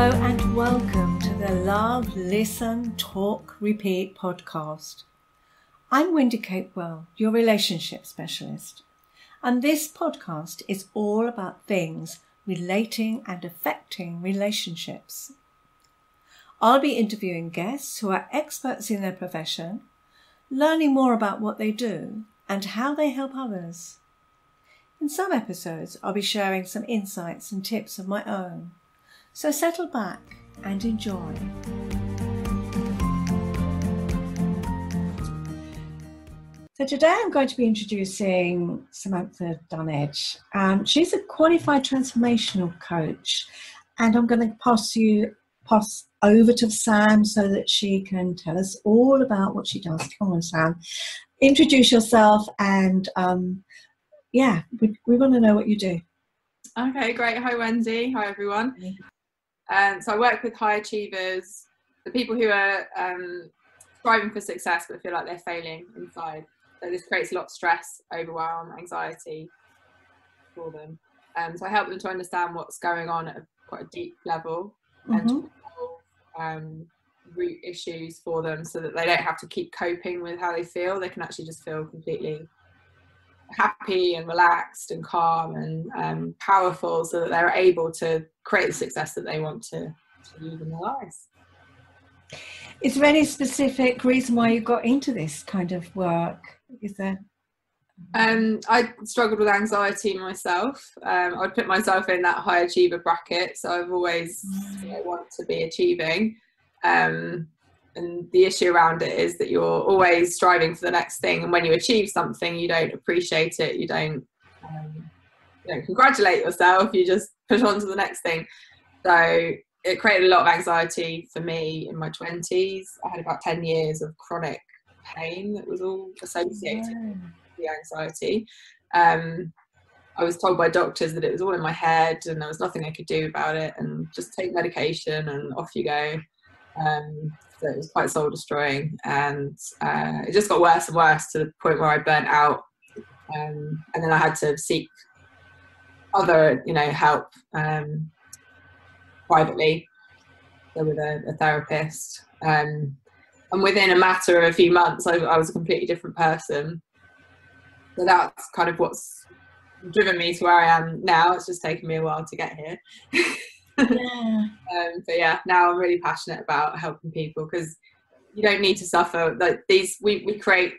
Hello and welcome to the Love, Listen, Talk, Repeat podcast. I'm Wendy Capewell, your relationship specialist, and this podcast is all about things relating and affecting relationships. I'll be interviewing guests who are experts in their profession, learning more about what they do and how they help others. In some episodes, I'll be sharing some insights and tips of my own. So settle back and enjoy. So today I'm going to be introducing Samantha Dunnage. She's a qualified transformational coach, and I'm going to pass over to Sam so that she can tell us all about what she does. Come on, Sam. Introduce yourself and we want to know what you do. Okay, great. Hi, Wendy. Hi, everyone. So I work with high achievers, the people who are striving for success but feel like they're failing inside. So this creates a lot of stress, overwhelm, anxiety for them. So I help them to understand what's going on at quite a deep level and to resolve root issues for them so that they don't have to keep coping with how they feel. They can actually just feel completely happy and relaxed and calm and powerful so that they're able to create the success that they want to live in their lives. Is there any specific reason why you got into this kind of work? Is there? I struggled with anxiety myself. I'd put myself in that high achiever bracket, so I've always wanted to be achieving. And the issue around it is that you're always striving for the next thing, and when you achieve something you don't appreciate it, you don't congratulate yourself, you just push on to the next thing. So it created a lot of anxiety for me in my 20s. I had about 10 years of chronic pain that was all associated with the anxiety. I was told by doctors that it was all in my head and there was nothing I could do about it, and just take medication and off you go. So it was quite soul destroying, and it just got worse and worse to the point where I burnt out, and then I had to seek other help privately, so with a therapist, and within a matter of a few months I was a completely different person. So that's kind of what's driven me to where I am now. It's just taken me a while to get here. But yeah, now I'm really passionate about helping people, because you don't need to suffer. Like we create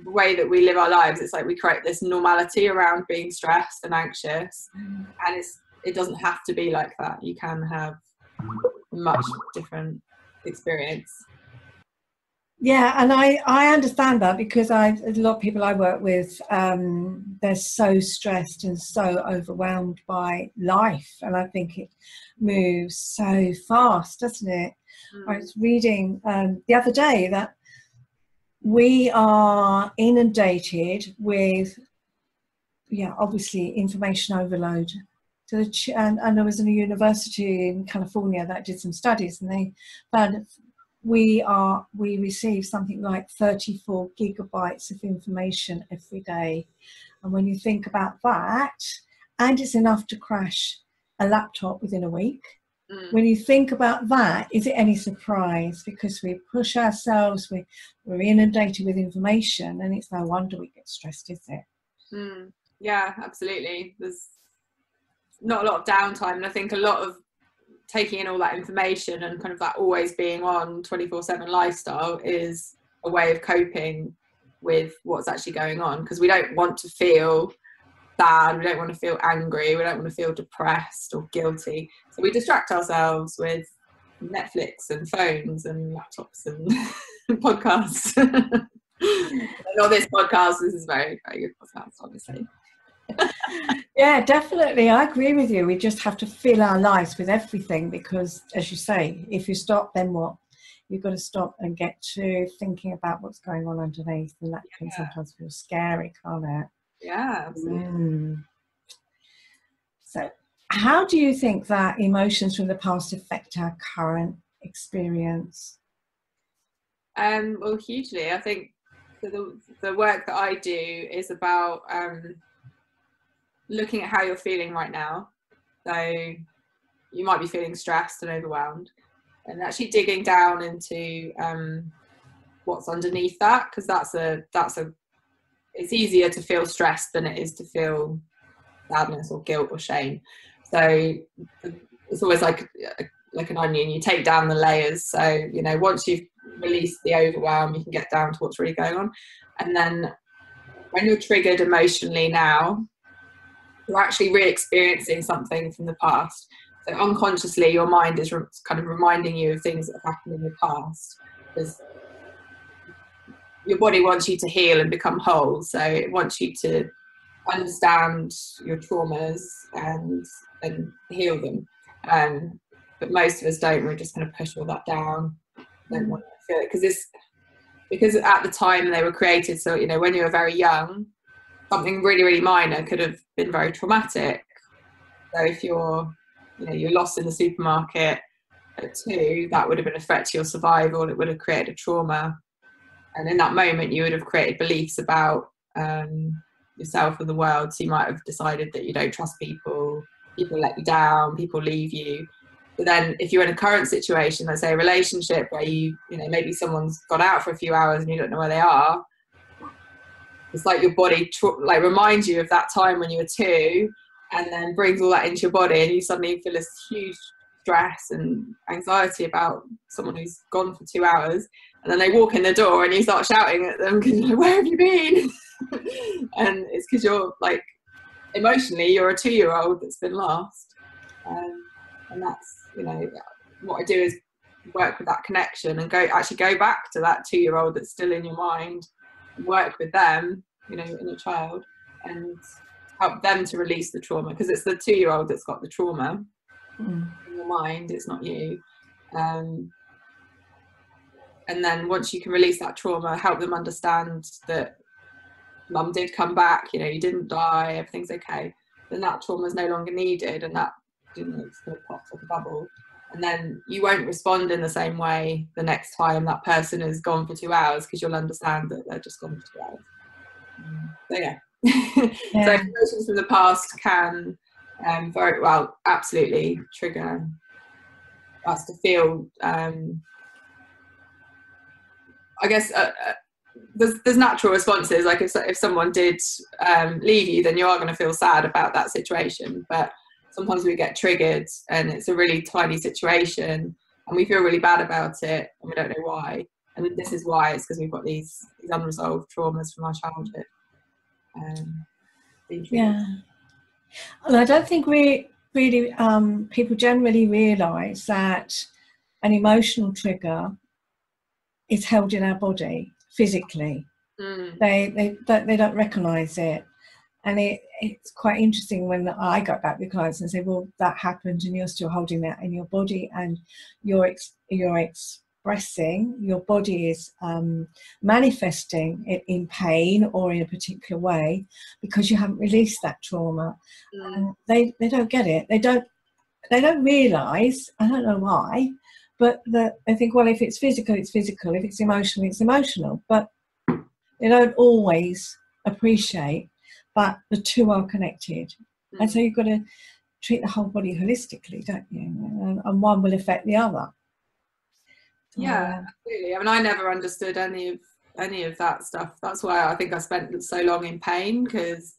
the way that we live our lives. It's like we create this normality around being stressed and anxious, and it doesn't have to be like that. You can have a much different experience. Yeah, and I understand that, because a lot of people I work with, they're so stressed and so overwhelmed by life, and I think it moves so fast, doesn't it? I was reading the other day that we are inundated with, obviously information overload. And there was a university in California that did some studies, and they found that we receive something like 34 gigabytes of information every day. And when you think about that, and it's enough to crash a laptop within a week. When you think about that, is it any surprise? Because we push ourselves, we're inundated with information, and it's no wonder we get stressed, is it? Yeah, absolutely. There's not a lot of downtime, and I think a lot of taking in all that information and kind of that always being on 24/7 lifestyle is a way of coping with what's actually going on, because we don't want to feel sad, we don't want to feel angry, we don't want to feel depressed or guilty, so we distract ourselves with Netflix and phones and laptops and podcasts. Not this podcast. This is very, very good podcast, obviously. Yeah, definitely. I agree with you. We just have to fill our lives with everything, because, as you say, if you stop, then what? You've got to stop and get to thinking about what's going on underneath, and that can sometimes feel scary, can't it? Yeah, absolutely. So how do you think that emotions from the past affect our current experience? Well, hugely. I think the work that I do is about looking at how you're feeling right now. So you might be feeling stressed and overwhelmed, and actually digging down into what's underneath that, because it's easier to feel stressed than it is to feel sadness or guilt or shame. So it's always like an onion, you take down the layers. So, you know, once you've released the overwhelm, you can get down to what's really going on. And then when you're triggered emotionally now, you're actually re-experiencing something from the past. So unconsciously, your mind is kind of reminding you of things that have happened in the past, because your body wants you to heal and become whole. So it wants you to understand your traumas and heal them. But most of us don't. We're just going to push all that down. Don't want to feel it, because at the time they were created. So, you know, when you were very young, something really, really minor could have been very traumatic. So if you're lost in the supermarket at 2, that would have been a threat to your survival. It would have created a trauma. And in that moment, you would have created beliefs about yourself and the world. So you might have decided that you don't trust people let you down, people leave you. But then if you're in a current situation, let's say a relationship where you know, maybe someone's gone out for a few hours and you don't know where they are, it's like your body reminds you of that time when you were 2, and then brings all that into your body, and you suddenly feel this huge stress and anxiety about someone who's gone for 2 hours, and then they walk in the door and you start shouting at them because you're like, where have you been? And it's because you're like, emotionally, you're a 2-year-old that's been lost. And that's, you know, what I do is work with that connection and go back to that 2-year-old that's still in your mind, and work with them, you know, in your child, and help them to release the trauma, because it's the 2-year-old that's got the trauma in your mind, it's not you. And then once you can release that trauma, help them understand that mum did come back, you know, you didn't die, everything's okay, then that trauma is no longer needed, and that, you know, it's going to pop like a bubble. And then you won't respond in the same way the next time that person is gone for 2 hours, because you'll understand that they're just gone for 2 hours. So yeah. So emotions from the past can very well absolutely trigger us to feel I guess there's natural responses, like if someone did leave you, then you are going to feel sad about that situation. But sometimes we get triggered and it's a really tiny situation and we feel really bad about it and we don't know why. And this is why. It's because we've got these unresolved traumas from our childhood. Yeah. And I don't think we really people generally realise that an emotional trigger is held in our body physically. They don't recognise it. And it's quite interesting when I got back with clients and say, well, that happened and you're still holding that in your body, and you're expressing, your body is manifesting it in pain or in a particular way because you haven't released that trauma. And they don't get it. They don't realise, I don't know why, but they think, well, if it's physical, it's physical. If it's emotional, it's emotional. But they don't always appreciate but the two are connected. And so you've got to treat the whole body holistically, don't you? And one will affect the other. Yeah, absolutely. I mean, I never understood any of that stuff. That's why I think I spent so long in pain, because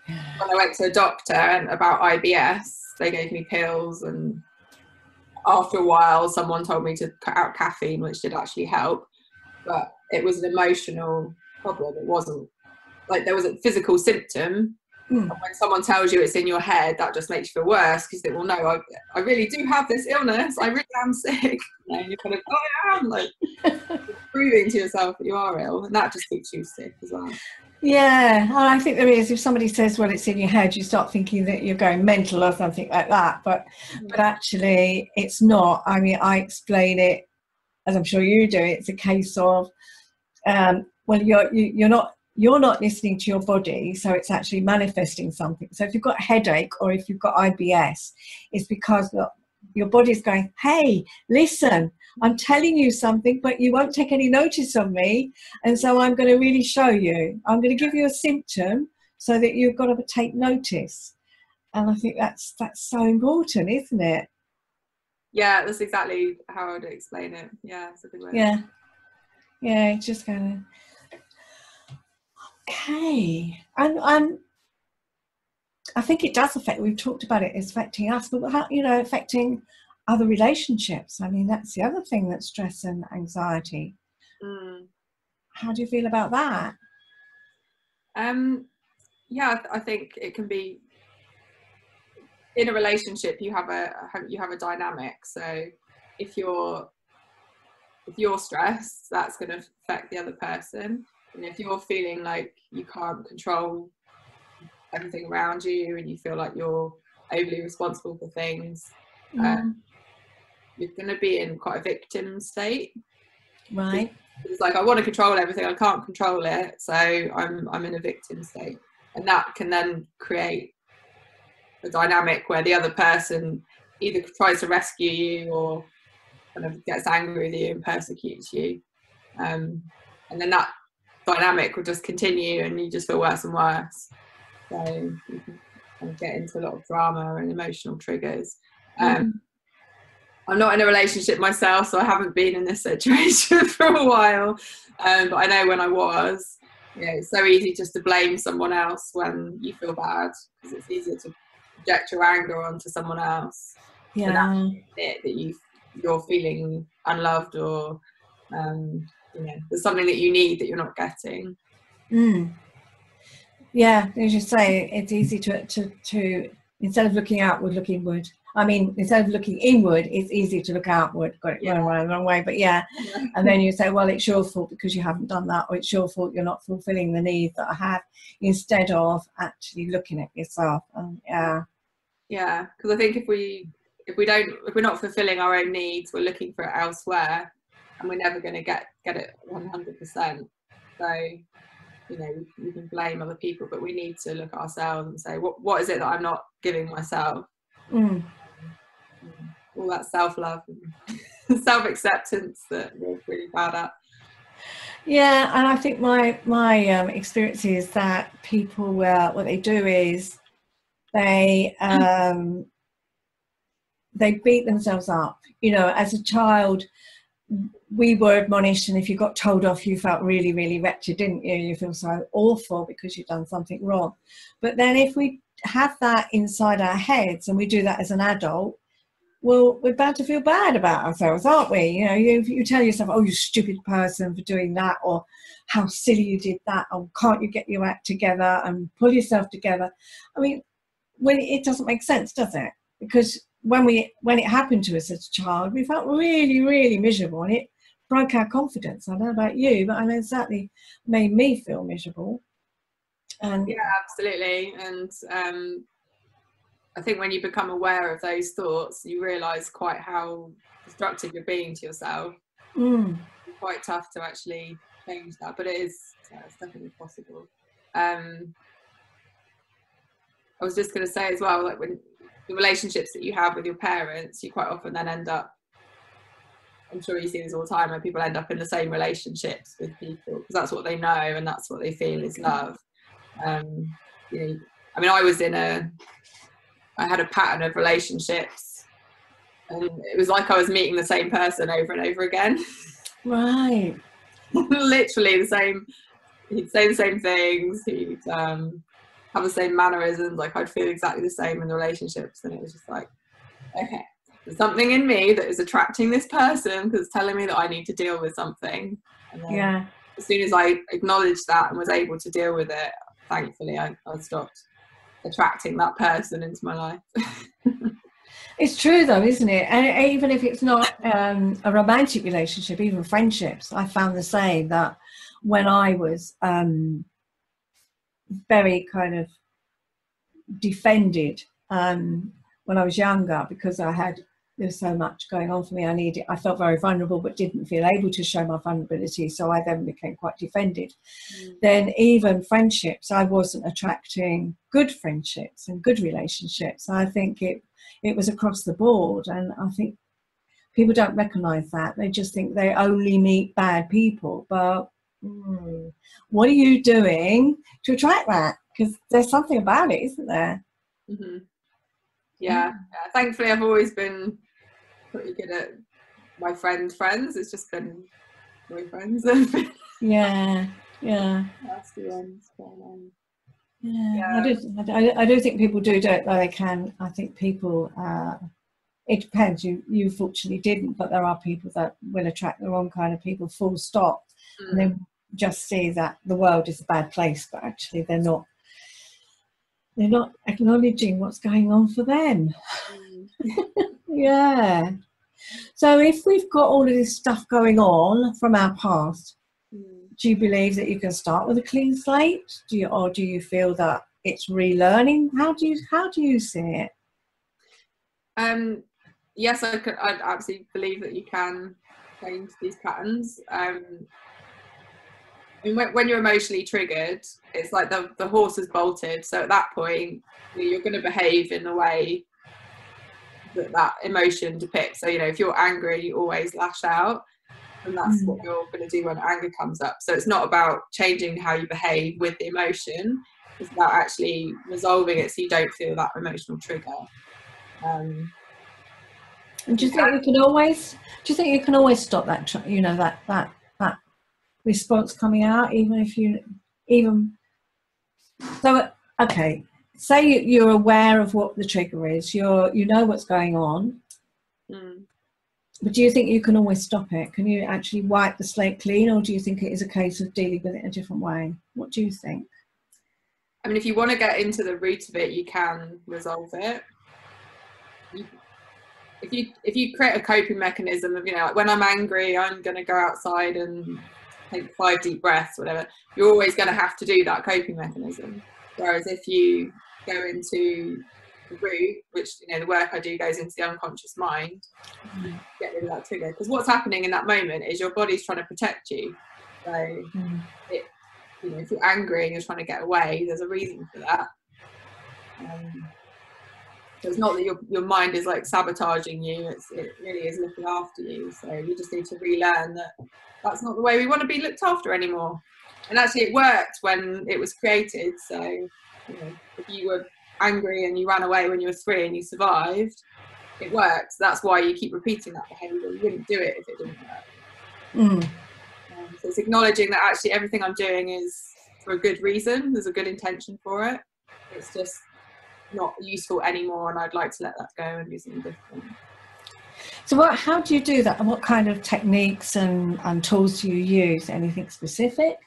when I went to a doctor and about IBS, they gave me pills, and after a while someone told me to cut out caffeine, which did actually help, but it was an emotional problem. It wasn't like there was a physical symptom. And when someone tells you it's in your head, that just makes you feel worse, because they will know, I really do have this illness, I really am sick. And you're kind of, oh, I am, like proving to yourself that you are ill, and that just keeps you sick as well. Yeah, and I think there is, if somebody says, well, it's in your head, you start thinking that you're going mental or something like that, but actually it's not. I mean, I explain it, as I'm sure you do, it's a case of, well, you're not listening to your body, so it's actually manifesting something. So if you've got a headache or if you've got IBS, it's because your body's going, hey, listen, I'm telling you something, but you won't take any notice of me, and so I'm going to really show you. I'm going to give you a symptom so that you've got to take notice. And I think that's so important, isn't it? Yeah, that's exactly how I would explain it. Yeah, it's a good way. Yeah, just kind of, okay. And I think it does affect, we've talked about it, it's affecting us, but how, you know, affecting other relationships. I mean, that's the other thing, that stress and anxiety. How do you feel about that? Yeah, I think it can be, in a relationship you have a dynamic. So if you're stressed, that's going to affect the other person. And if you're feeling like you can't control everything around you and you feel like you're overly responsible for things, you're going to be in quite a victim state. Right. It's like, I want to control everything, I can't control it, so I'm in a victim state. And that can then create a dynamic where the other person either tries to rescue you or kind of gets angry with you and persecutes you. And then that dynamic will just continue and you just feel worse and worse. So you can kind of get into a lot of drama and emotional triggers. I'm not in a relationship myself, so I haven't been in this situation for a while. But I know when I was, you know, it's so easy just to blame someone else when you feel bad, because it's easier to project your anger onto someone else. Yeah. That you're feeling unloved, or you know, there's something that you need that you're not getting. Yeah, as you say, it's easy to instead of looking outward, look inward. I mean, instead of looking inward, it's easy to look outward. Got it going the wrong way, but yeah. And then you say, well, it's your fault because you haven't done that, or it's your fault you're not fulfilling the needs that I have, instead of actually looking at yourself. Yeah, because I think if we're not fulfilling our own needs, we're looking for it elsewhere, and we're never going to get it 100%. So, you know, we can blame other people, but we need to look at ourselves and say, what is it that I'm not giving myself? All that self-love and self-acceptance that we're really bad at. Yeah, and I think my experience is that people, what they do is they beat themselves up. You know, as a child, we were admonished, and if you got told off, you felt really, really wretched, didn't you? You feel so awful because you've done something wrong. But then if we have that inside our heads and we do that as an adult, well, we're bound to feel bad about ourselves, aren't we? You know, you tell yourself, oh, you stupid person for doing that, or how silly you did that, or can't you get your act together and pull yourself together? I mean, when it doesn't make sense, does it? Because when it happened to us as a child, we felt really, really miserable, and it broke our confidence. I don't know about you, but I know exactly made me feel miserable. And yeah, absolutely. And I think when you become aware of those thoughts, you realise quite how destructive you're being to yourself. It's quite tough to actually change that, but it's definitely possible. I was just going to say as well, like, when the relationships that you have with your parents, you quite often then end up, I'm sure you see this all the time, where people end up in the same relationships with people because that's what they know and that's what they feel is love. You know, I mean, I had a pattern of relationships, and it was like I was meeting the same person over and over again. Right. Literally the same. He'd say the same things. He'd have the same mannerisms. Like, I'd feel exactly the same in the relationships, and it was just like, okay, there's something in me that is attracting this person because it's telling me that I need to deal with something. And then as soon as I acknowledged that and was able to deal with it, thankfully, I stopped attracting that person into my life. It's true though, isn't it? And even if it's not a romantic relationship, even friendships, I found the same, that when I was very kind of defended when I was younger, because there was so much going on for me. I felt very vulnerable but didn't feel able to show my vulnerability, so I then became quite defended. Then even friendships, I wasn't attracting good friendships and good relationships. I think it was across the board, and I think people don't recognize that. They just think they only meet bad people, but what are you doing to attract that? Because there's something about it, isn't there? Yeah. Thankfully I've always been pretty good at my friends. It's just been boyfriends. Yeah. Nasty ones. Yeah. I do think people do it where they can. I think people, it depends. You fortunately didn't, but there are people that will attract the wrong kind of people, full stop. And they just see that the world is a bad place, but actually they're not acknowledging what's going on for them. Yeah. So if we've got all of this stuff going on from our past, do you believe that you can start with a clean slate? Do you feel that it's relearning? How do you see it? Yes, I absolutely believe that you can change these patterns. I mean, when you're emotionally triggered, it's like the horse has bolted. So at that point, you're going to behave in the way that emotion depicts. So, if you're angry, you always lash out. And that's what you're going to do when anger comes up. So it's not about changing how you behave with the emotion. It's about actually resolving it so you don't feel that emotional trigger. And do you think you can always stop that, that response coming out, okay, say you're aware of what the trigger is, you know what's going on, but do you think you can always stop it? Can you actually wipe the slate clean, or do you think it is a case of dealing with it a different way? What do you think? I mean, if you want to get into the root of it, you can resolve it. If you create a coping mechanism of, like, when I'm angry, I'm going to go outside and take 5 deep breaths, whatever, you're always going to have to do that coping mechanism. Whereas if you go into the root, which, the work I do goes into the unconscious mind, get rid of that trigger. Because what's happening in that moment is your body's trying to protect you. So, if you're angry and you're trying to get away, there's a reason for that. So it's not that your mind is like sabotaging you, it really is looking after you. So you just need to relearn that that's not the way we want to be looked after anymore. And actually it worked when it was created. So, if you were angry and you ran away when you were 3 and you survived, it worked. That's why you keep repeating that behaviour. You wouldn't do it if it didn't work. So it's acknowledging that actually everything I'm doing is for a good reason. There's a good intention for it. It's just not useful anymore, and I'd like to let that go and do something different. So how do you do that, and what kind of techniques and tools do you use? Anything specific?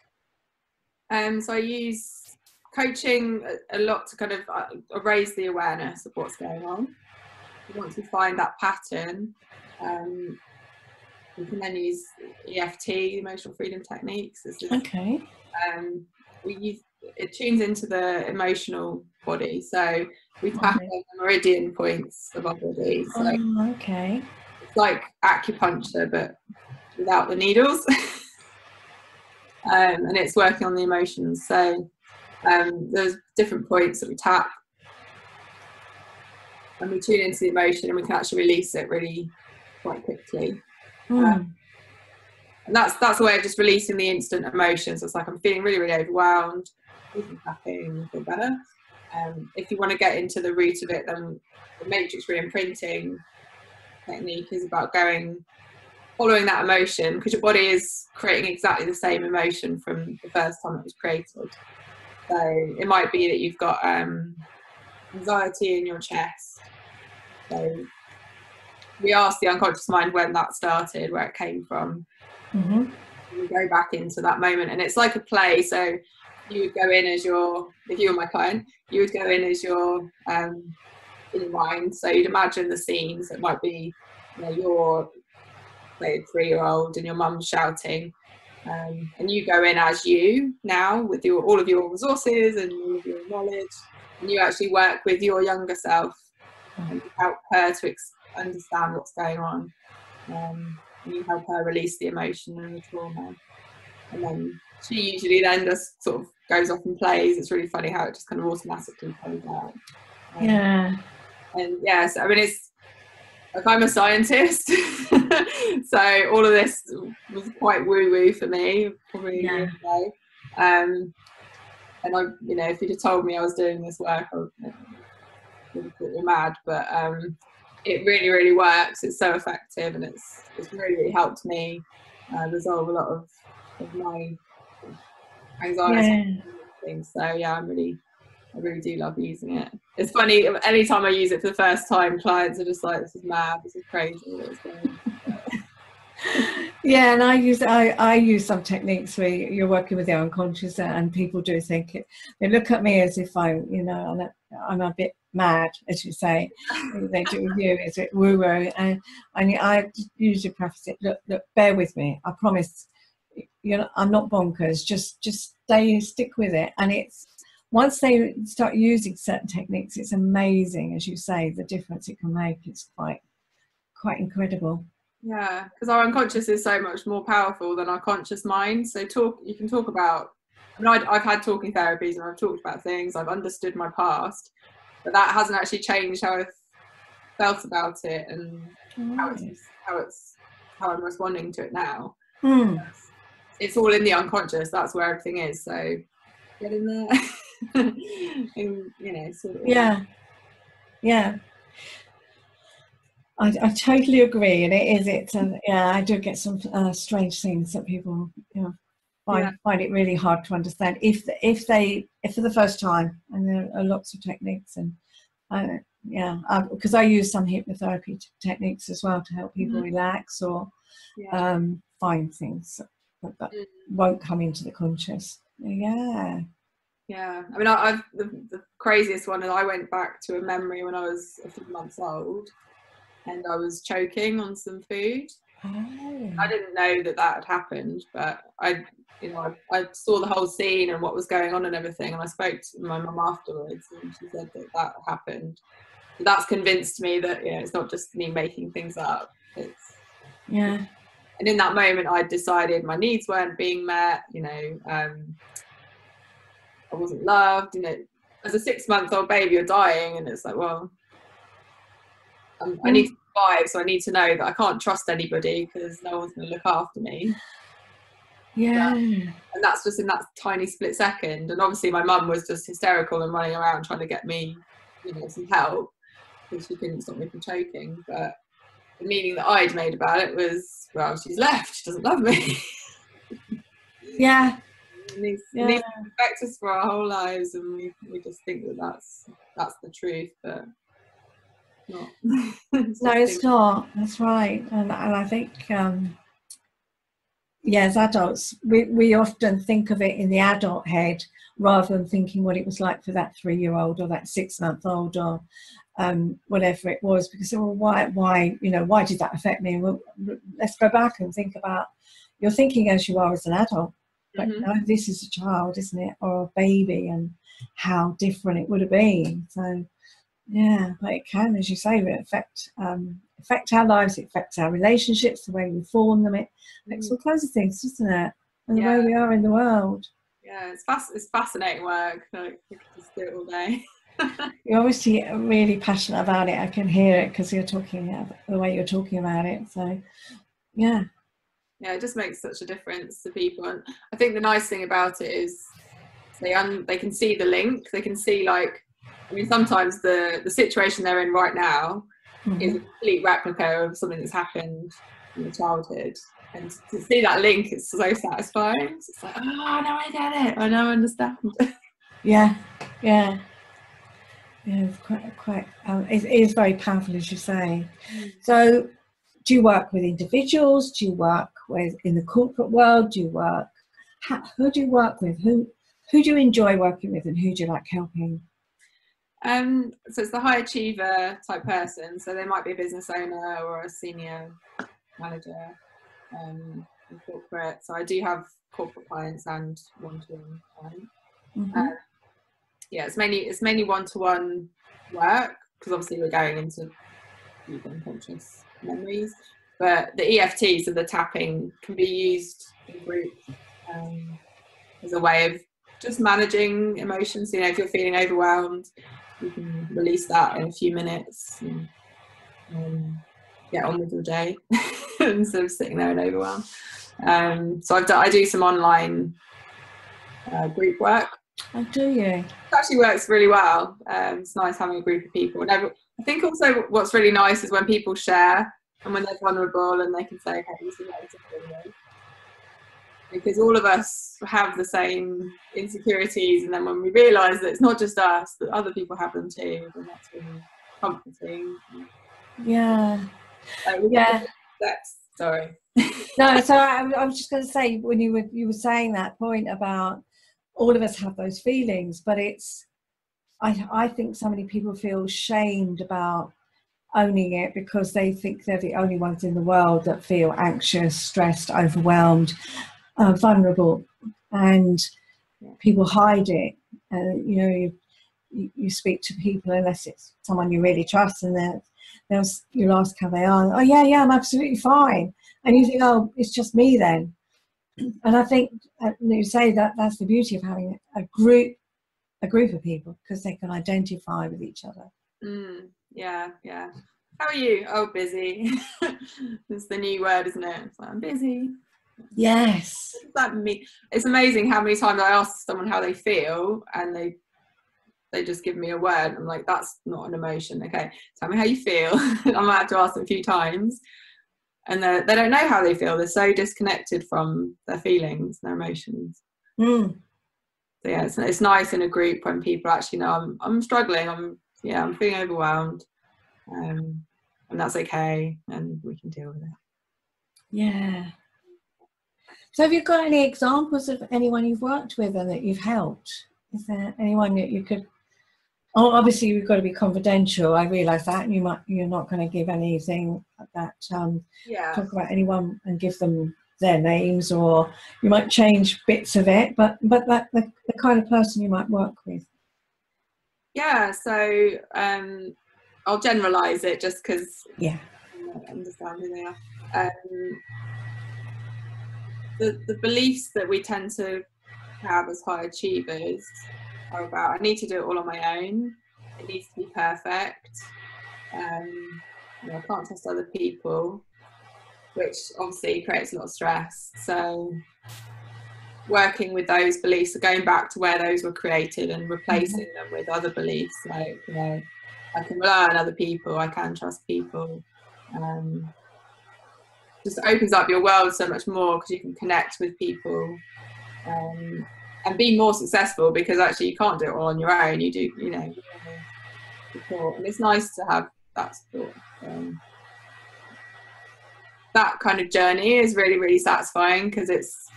So I use coaching a lot to kind of raise the awareness of what's going on. Once we find that pattern, we can then use EFT, emotional freedom techniques. Okay. It tunes into the emotional body, so we tap on the meridian points of our body. So okay. It's like acupuncture, but without the needles. And it's working on the emotions. So there's different points that we tap, and we tune into the emotion, and we can actually release it really quite quickly. And that's a way of just releasing the instant emotions. So it's like, I'm feeling really, really overwhelmed. Tapping, feel better. If you want to get into the root of it, then the matrix reimprinting technique is about following that emotion, because your body is creating exactly the same emotion from the first time it was created. So it might be that you've got anxiety in your chest. So we ask the unconscious mind when that started, where it came from. We go back into that moment, and it's like a play. So you would go in as if you were my client, you would go in as your in your mind. So you'd imagine the scenes. It might be, you're say a 3-year-old and your mum's shouting, and you go in as you now with all of your resources and all of your knowledge, and you actually work with your younger self and help her to understand what's going on, and you help her release the emotion and the trauma. And then she usually then just sort of goes off and plays. It's really funny how it just kind of automatically plays out. And so I mean, it's like, I'm a scientist, so all of this was quite woo-woo for me probably a year ago. And I, if you'd have told me I was doing this work, I would have thought you're mad. But it really, really works. It's so effective, and it's really, really helped me resolve a lot of my anxiety and things. So yeah, I really do love using it. It's funny, anytime I use it for the first time, clients are just like, this is mad, this is crazy, what is going on? Yeah, and I use some techniques where you're working with the unconscious, and people do think it. They look at me as if I'm a bit mad, as you say. They do with you, is it woo woo? And I usually preface it. Look, bear with me. I promise. I'm not bonkers. Just stick with it. And it's once they start using certain techniques, it's amazing, as you say, the difference it can make. It's quite incredible. Yeah, because our unconscious is so much more powerful than our conscious mind. So you can talk about, I mean, I've had talking therapies and I've talked about things, I've understood my past, but that hasn't actually changed how I've felt about it and how I'm responding to it now. It's all in the unconscious. That's where everything is. So get in there. And, sort of. Yeah. I totally agree, and I do get some strange things that people find it really hard to understand if for the first time, and there are lots of techniques, and because I use some hypnotherapy techniques as well to help people relax or find things that won't come into the conscious. Yeah. I mean, the craziest one is I went back to a memory when I was a few months old, and I was choking on some food. I didn't know that had happened, but I saw the whole scene and what was going on and everything, and I spoke to my mum afterwards, and she said that happened. So that's convinced me that it's not just me making things up. And in that moment, I decided my needs weren't being met. I wasn't loved. As a 6-month-old baby, you're dying, and it's like, well, I need to survive, so I need to know that I can't trust anybody because no one's going to look after me. And that's just in that tiny split second. And obviously my mum was just hysterical and running around trying to get me, some help, because she couldn't stop me from choking. But the meaning that I'd made about it was, well, she's left, she doesn't love me. These affect us for our whole lives, and we just think that that's the truth, but not. No, it's not. That's right. And I think as adults we often think of it in the adult head rather than thinking what it was like for that 3-year-old or that 6-month-old or whatever it was, because why did that affect me? Well, let's go back and think about, you're thinking as you are as an adult, but no, this is a child, isn't it, or a baby, and how different it would have been. So but it can, as you say, affect our lives, it affects our relationships, the way we form them, it affects all kinds of things, doesn't it? And the way we are in the world. It's fascinating work. Like, we could just do it all day. You're obviously really passionate about it. I can hear it because you're talking the way you're talking about it. So it just makes such a difference to people. And I think the nice thing about it is they can see the link. They can see, like, I mean, sometimes the situation they're in right now is a complete replica of something that's happened in your childhood. And to see that link is so satisfying. It's like, oh, now I get it. I now understand. It's quite. It is very powerful, as you say. So, do you work with individuals? Do you work with in the corporate world? Do you work? Who do you work with? Who do you enjoy working with, and who do you like helping? So it's the high achiever type person. So they might be a business owner or a senior manager in corporate. So I do have corporate clients and one-to-one clients. It's mainly one-to-one work, because obviously we're going into deep unconscious memories. But the EFT, so the tapping, can be used in groups as a way of just managing emotions. If you're feeling overwhelmed, you can release that in a few minutes and get on with your day instead of sitting there in overwhelm. So I do some online group work. Oh, do you? It actually works really well. It's nice having a group of people, and I think also what's really nice is when people share and when they're vulnerable and they can say, okay, this is what I'm feeling. Because all of us have the same insecurities, and then when we realise that it's not just us, that other people have them too, then that's really comforting. Yeah. Sorry. No, so I was just going to say, when you were saying that point about all of us have those feelings, but I think so many people feel shamed about owning it because they think they're the only ones in the world that feel anxious, stressed, overwhelmed, vulnerable, and people hide it. You speak to people unless it's someone you really trust, and you'll ask how they are. Oh yeah, I'm absolutely fine. And you think, oh, it's just me then. And I think you say that's the beauty of having a group of people, because they can identify with each other. Yeah. How are you? Oh, busy. It's the new word, isn't it? It's like, I'm busy. Yes. What does that mean? It's amazing how many times I ask someone how they feel, and they just give me a word. I'm like, that's not an emotion. Okay, tell me how you feel. I might have to ask them a few times, and they don't know how they feel. They're so disconnected from their feelings, their emotions. So yeah, it's nice in a group when people actually know I'm struggling. I'm feeling overwhelmed, and that's okay, and we can deal with it. Yeah. So have you got any examples of anyone you've worked with and that you've helped? Is there anyone that you could? Oh, obviously you've got to be confidential. I realise that, and you're not going to give anything that talk about anyone and give them their names, or you might change bits of it. But that the kind of person you might work with. Yeah. So I'll generalise it just because I understand who they are. The beliefs that we tend to have as high achievers are about, I need to do it all on my own. It needs to be perfect. I can't trust other people, which obviously creates a lot of stress. So working with those beliefs, so going back to where those were created and replacing them with other beliefs, like, I can rely on other people, I can trust people. Just opens up your world so much more, because you can connect with people and be more successful, because actually you can't do it all on your own. You do, support, and it's nice to have that support. That kind of journey is really, really satisfying, because it's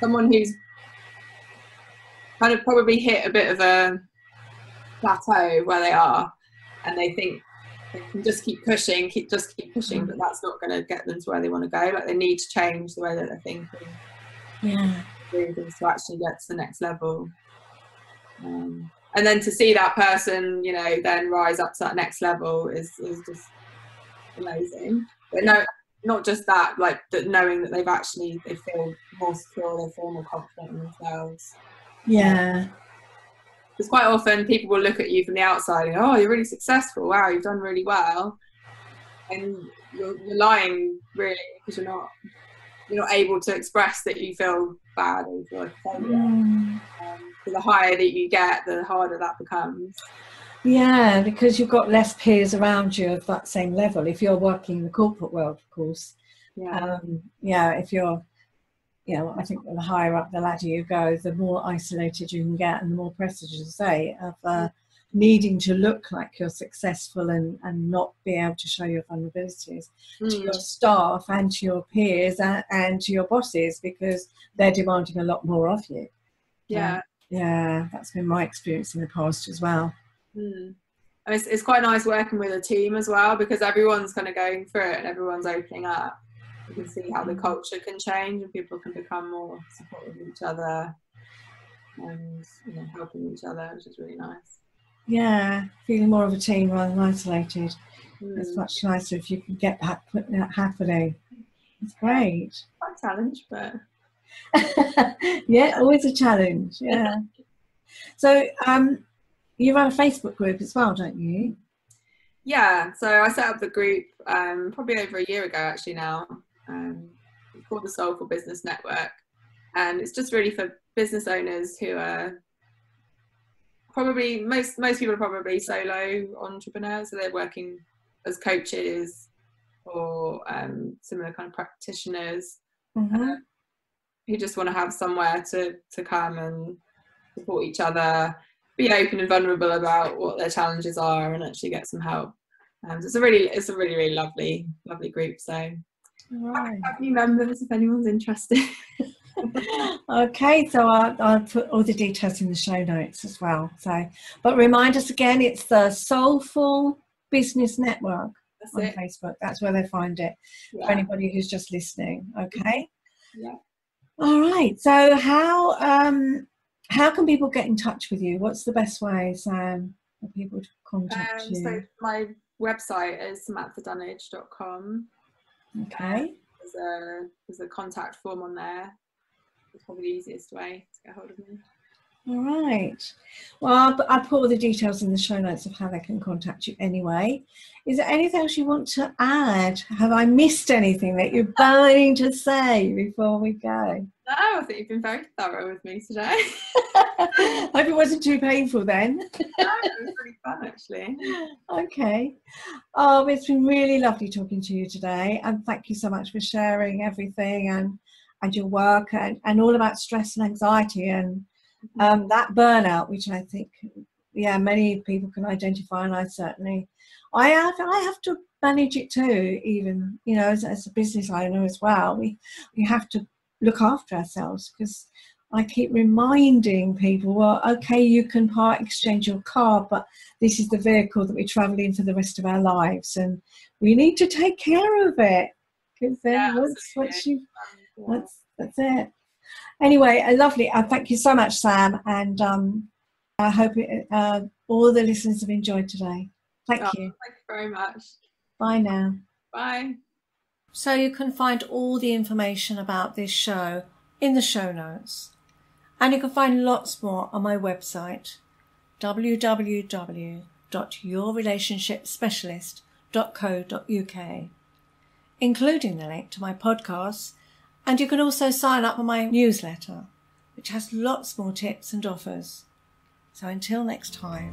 someone who's kind of probably hit a bit of a plateau where they are, and they think they can just keep pushing, but that's not going to get them to where they want to go. Like, they need to change the way that they're thinking, doing things to actually get to the next level. And then to see that person, then rise up to that next level is just amazing. But no, not just that, like, that knowing that they feel more secure, they feel more confident in themselves. Yeah. Because quite often people will look at you from the outside and go, oh, you're really successful, wow, you've done really well, and you're lying, really, because you're not able to express that you feel bad or you feel like a failure. So the higher that you get, the harder that becomes. Yeah, because you've got less peers around you of that same level. If you're working in the corporate world, of course. If you're, I think the higher up the ladder you go, the more isolated you can get, and the more pressure, as you say, of needing to look like you're successful and not be able to show your vulnerabilities to your staff and to your peers and to your bosses, because they're demanding a lot more of you. That's been my experience in the past as well. It's quite nice working with a team as well, because everyone's kind of going through it and everyone's opening up. You can see how the culture can change and people can become more supportive of each other and helping each other, which is really nice. Yeah, feeling more of a team rather than isolated. It's much nicer if you can get that happening. It's great. Quite a challenge, but always a challenge. So you run a Facebook group as well, don't you? Yeah, so I set up the group probably over a year ago actually now. It's called the Soulful Business Network, and it's just really for business owners who are probably most people are probably solo entrepreneurs, so they're working as coaches or similar kind of practitioners who just want to have somewhere to come and support each other, be open and vulnerable about what their challenges are, and actually get some help. So it's a really lovely group. So have new members if anyone's interested. Okay, so I'll put all the details in the show notes as well. So, but remind us again, it's the Soulful Business Network on Facebook. That's where they find it for anybody who's just listening. Okay. Yeah. All right. So how can people get in touch with you? What's the best way, Sam, for people to contact you? So my website is samanthadunage.com. Okay. There's a contact form on there. It's probably the easiest way to get hold of me. All right. Well, I'll put all the details in the show notes of how they can contact you anyway. Is there anything else you want to add? Have I missed anything that you're burning to say before we go? No, I think you've been very thorough with me today. Hope it wasn't too painful then. No, it was really fun actually. Okay. Oh, it's been really lovely talking to you today, and thank you so much for sharing everything and your work and all about stress and anxiety and that burnout, which I think, many people can identify, and I have to manage it too, even, as a business owner as well. We have to look after ourselves, because I keep reminding people, well, okay, you can part exchange your car, but this is the vehicle that we travel in for the rest of our lives, and we need to take care of it, because then that's it. Anyway, lovely. Thank you so much, Sam, and I hope all the listeners have enjoyed today. Thank you. Thank you very much. Bye now. Bye. So you can find all the information about this show in the show notes, and you can find lots more on my website, www.yourrelationshipspecialist.co.uk, including the link to my podcasts. And you can also sign up for my newsletter, which has lots more tips and offers. So until next time,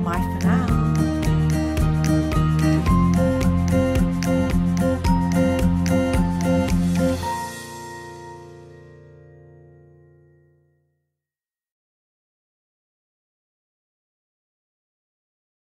bye for now.